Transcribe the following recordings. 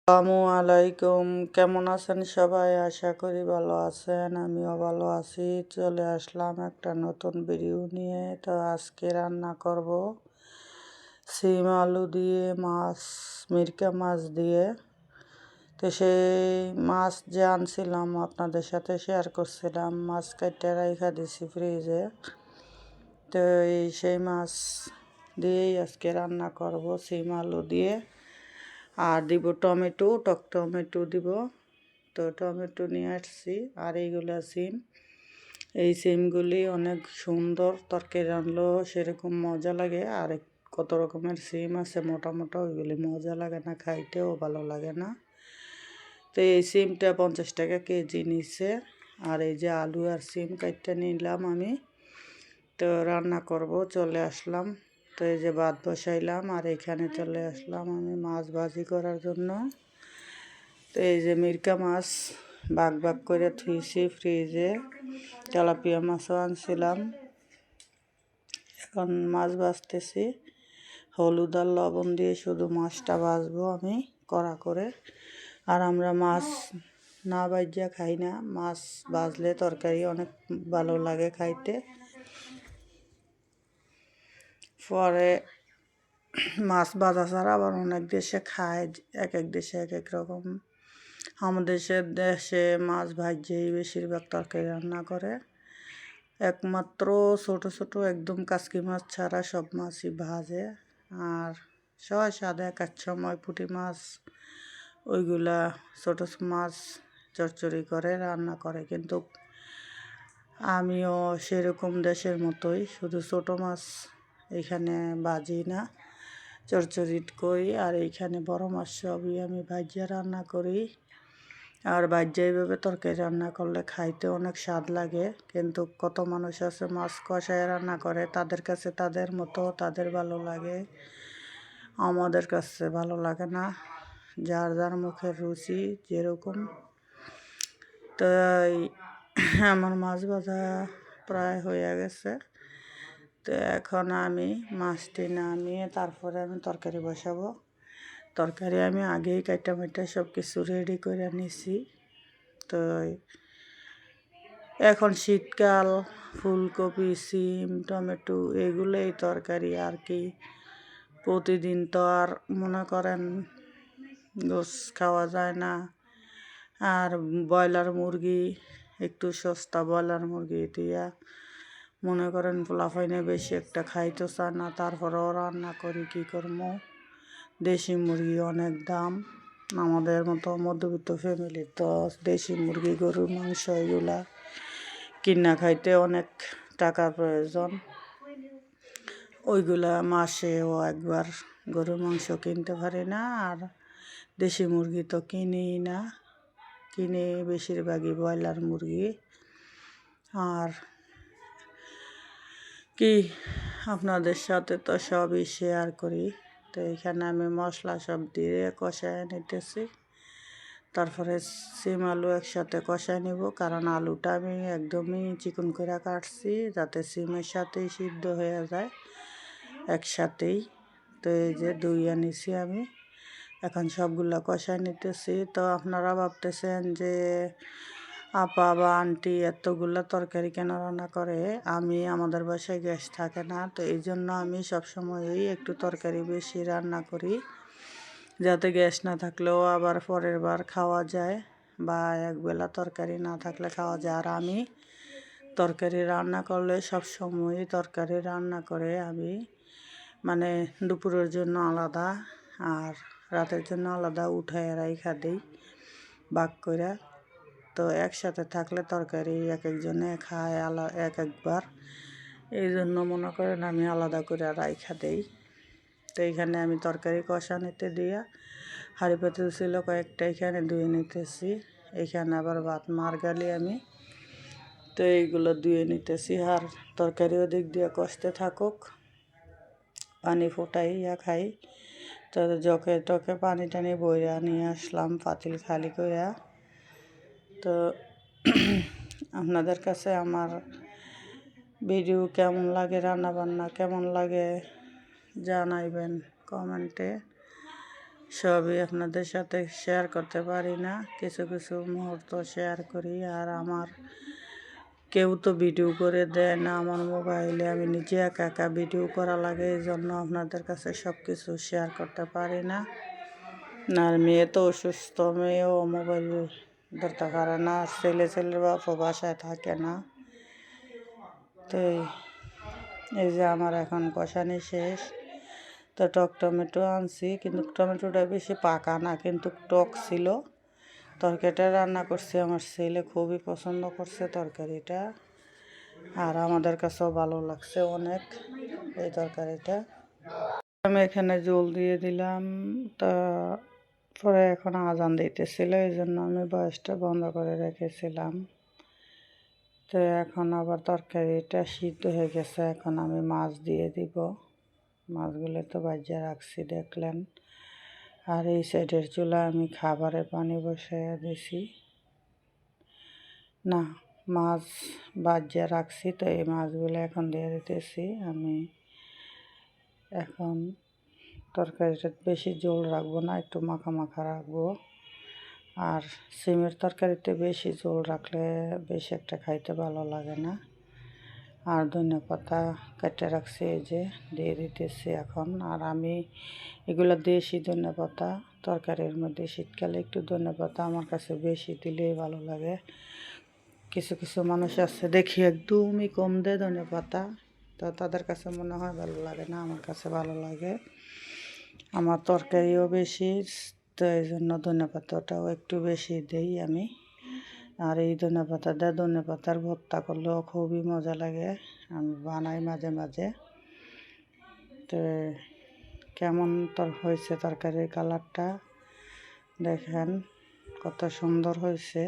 আসসালামু আলাইকুম। কেমন আছেন সবাই? আশা করি ভালো আছেন। আমিও ভালো আছি। চলে আসলাম একটা নতুন ভিডিও নিয়ে। তো আজকে রান্না করব সিম আলু দিয়ে মাছ, মিরকা মাছ দিয়ে। তো সেই মাছ যে আনছিলাম আপনাদের সাথে শেয়ার করছিলাম, মাছ কাটতে রাইখা দিছি ফ্রিজে। তো সেই মাছ দিয়েই আজকে রান্না করব, সিম আলু দিয়ে। আর দিব টমেটো, টক টমেটো দিব। তো টমেটো নিয়ে আসছি। আর এইগুলা সিম, এই সিমগুলি অনেক সুন্দর, তরকারি রান্নলেও সেরকম মজা লাগে। আর কত রকমের সিম আছে মোটা মোটা, ওইগুলি মজা লাগে না, খাইতেও ভালো লাগে না। তো এই সিমটা 50 টাকা কেজি নিচ্ছে। আর এই যে আলু আর সিম কাটতে নিলাম আমি। তো রান্না করব, চলে আসলাম। তো এই যে ভাত বসাইলাম, আর এখানে চলে আসলাম আমি মাছ ভাজি করার জন্য। তো এই যে মিরকা মাছ ভাগ ভাগ করে থুইছি ফ্রিজে। তেলাপিয়া মাছও আনছিলাম। এখন মাছ ভাজতেছি, হলুদ আর লবণ দিয়ে শুধু মাছটা ভাজবো আমি কড়া করে। আর আমরা মাছ না ভাজিয়া খাই না, মাছ ভাজলে তরকারি অনেক ভালো লাগে খাইতে। পরে মাছ ভাজা ছাড়া আবার অনেক দেশে খায়, এক এক দেশে এক এক রকম। আমাদের দেশে মাছ ভাজিয়েই বেশিরভাগ তরকারি রান্না করে। একমাত্র ছোট ছোট একদম কাসকি মাছ ছাড়া সব মাছই ভাজে। আর সবাই সাদা এক সময় পুঁটি মাছ, ওইগুলা ছোট মাছ চচ্চড়ি করে রান্না করে। কিন্তু আমিও সেরকম দেশের মতোই, শুধু ছোট মাছ এখানে ভাজি না, চচ্চড়ি করি। আর এইখানে বড় মাছ সবই আমি ভাজিয়া রান্না করি। আর ভাজিয়া এইভাবে তরকারি রান্না করলে খাইতে অনেক স্বাদ লাগে। কিন্তু কত মানুষ আছে মাছ কষায় রান্না করে, তাদের কাছে তাদের মতো তাদের ভালো লাগে, আমাদের কাছে ভালো লাগে না। যার যার মুখের রুচি যেরকম। তাই আমার মাছ ভাজা প্রায় হয়ে গেছে। তো এখন আমি মাছটি নামিয়ে তারপরে আমি তরকারি বসাবো। তরকারি আমি আগেই কাটা মাটা সব কিছু রেডি করে নিছি। তো এখন শীতকাল, ফুলকপি, সিম, টমেটো এগুলোই তরকারি আর কি। প্রতিদিন তো আর মনে করেন গোস খাওয়া যায় না। আর ব্রয়লার মুরগি একটু সস্তা, ব্রয়লার মুরগি দিয়া মনে করেন পোলাপাইনে বেশি একটা খাইতে চায় না। তারপরেও রান্না করি, কী করবো। দেশি মুরগি অনেক দাম। আমাদের মতো মধ্যবিত্ত ফ্যামিলির তো দেশি মুরগি, গরুর মাংস এগুলা কিনা খাইতে অনেক টাকার প্রয়োজন। ওইগুলা মাসেও একবার গরুর মাংস কিনতে পারি না। আর দেশি মুরগি তো কিনি না, কিনে বেশিরভাগই ব্রয়লার মুরগি। আর কি আপনাদের সাথে তো সবই শেয়ার করি। তো এখানে আমি মশলা সব দিয়ে কষায় নিতেছি। তারপরে সিম আলু একসাথে কষায় নেব, কারণ আলুটা আমি একদমই চিকন করে কাটছি যাতে সিমের সাথেই সিদ্ধ হয়ে যায় একসাথেই। তো এই যে ধুইয়া নিছি আমি, এখন সবগুলা কষায় নিতেছি। তো আপনারা ভাবতেছেন যে আপা বা আন্টি এতগুলো তরকারি কেন রান্না করে? আমাদের বাসায় গ্যাস থাকে না, তো এই জন্য আমি সবসময়ই একটু তরকারি বেশি রান্না করি, যাতে গ্যাস না থাকলেও আবার পরের বার খাওয়া যায়, বা একবেলা তরকারি না থাকলে খাওয়া যায়। আর আমি তরকারি রান্না করলে সবসময়ই তরকারি রান্না করে আমি, মানে দুপুরের জন্য আলাদা আর রাতের জন্য আলাদা উঠায় রাইখা দিই ভাগ করে। তো একসাথে থাকলে তরকারি এক একজনে খায় এক একবার, এই জন্য মনে করেন আমি আলাদা করে রাইখা দিই। তো এইখানে আমি তরকারি কষা নিতে দিয়া হাঁড়ি পাতিল ছিল কয়েকটা, এখানে ধুয়ে নিতেছি। এখানে আবার ভাত মারগালি আমি, তো এইগুলো ধুয়ে নিতেছি। আর তরকারি ওদিক দিয়ে কষতে থাকুক, পানি ফোটাইয়া খাই। তো জকে টকে পানি টানি বইরা নিয়ে আসলাম পাতিল খালি কইরা। তো আপনাদের কাছে আমার ভিডিও কেমন লাগে, রান্নাবান্না কেমন লাগে জানাইবেন কমেন্টে। সবই আপনাদের সাথে শেয়ার করতে পারি না, কিছু কিছু মুহূর্ত শেয়ার করি। আর আমার কেউ তো ভিডিও করে দেয় না আমার মোবাইলে, আমি নিজে একা একা ভিডিও করা লাগে, এই জন্য আপনাদের কাছে সব কিছু শেয়ার করতে পারি না। আর মেয়ে তো অসুস্থ, মেয়েও মোবাইল ধরতে পারে না, ছেলের বাপও বাসায় থাকে না। তো এই যে আমার এখন কষানি শেষ, তো টক টমেটো আনছি, কিন্তু টমেটোটা বেশি পাকা না, কিন্তু টক ছিল। তরকারিটা রান্না করছি, আমার ছেলে খুবই পছন্দ করছে তরকারিটা, আর আমাদের কাছেও ভালো লাগছে অনেক এই তরকারিটা। আমি এখানে জল দিয়ে দিলাম, তা পরে এখন আজান দিতেছিল, এই জন্য আমি বয়সটা বন্ধ করে রেখেছিলাম। তো এখন আবার তরকারিটা সিদ্ধ হয়ে গেছে, এখন আমি মাছ দিয়ে দিব। মাছগুলো তো ভাজিয়ে রাখছি দেখলেন। আর এই সাইডের চুলায় আমি খাবারের পানি বসাইয়া দিছি, না মাছ ভাজিয়ে রাখছি, তো এই মাছগুলো এখন দিয়ে দিতেছি আমি। এখন তরকারিটা বেশি ঝোল রাখবো না, একটু মাখা মাখা রাখবো। আর সিমের তরকারিতে বেশি ঝোল রাখলে বেশি একটা খাইতে ভালো লাগে না। আর ধনিয়া পাতা কেটে রাখছি, এই যে দিয়ে দিতেছি এখন। আর আমি এগুলো দেশি ধনিয়া পাতা, তরকারির মধ্যে শীতকালে একটু ধনিয়া পাতা আমার কাছে বেশি দিলেই ভালো লাগে। কিছু কিছু মানুষ আছে দেখি একদমই কম দেয় ধনিয়া পাতা, তো তাদের কাছে মনে হয় ভালো লাগে না, আমার কাছে ভালো লাগে। আমার তরকারিও বেশি, তো এই জন্য ধনিয়া পাতাটাও একটু বেশি দেই আমি। আর এই ধনিয়া পাতা দিয়ে ধনিয়া পাতার ভর্তা করলেও খুবই মজা লাগে, আমি বানাই মাঝে মাঝে। তো কেমন হয়েছে তরকারির কালারটা দেখেন, কত সুন্দর হয়েছে।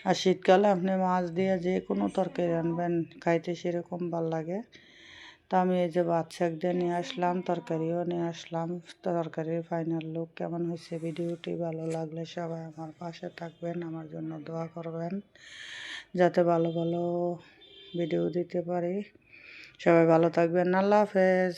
আর শীতকালে আপনি মাছ দিয়ে যে কোনো তরকারি আনবেন, খাইতে সেরকম ভালো লাগে। তো আমি এই যে ভাত শাক দিয়ে নিয়ে আসলাম, তরকারিও নিয়ে আসলাম। তরকারির ফাইনাল লুক কেমন হয়েছে, ভিডিওটি ভালো লাগলে সবাই আমার পাশে থাকবেন, আমার জন্য দোয়া করবেন যাতে ভালো ভালো ভিডিও দিতে পারি। সবাই ভালো থাকবেন, আল্লাহ হাফেজ।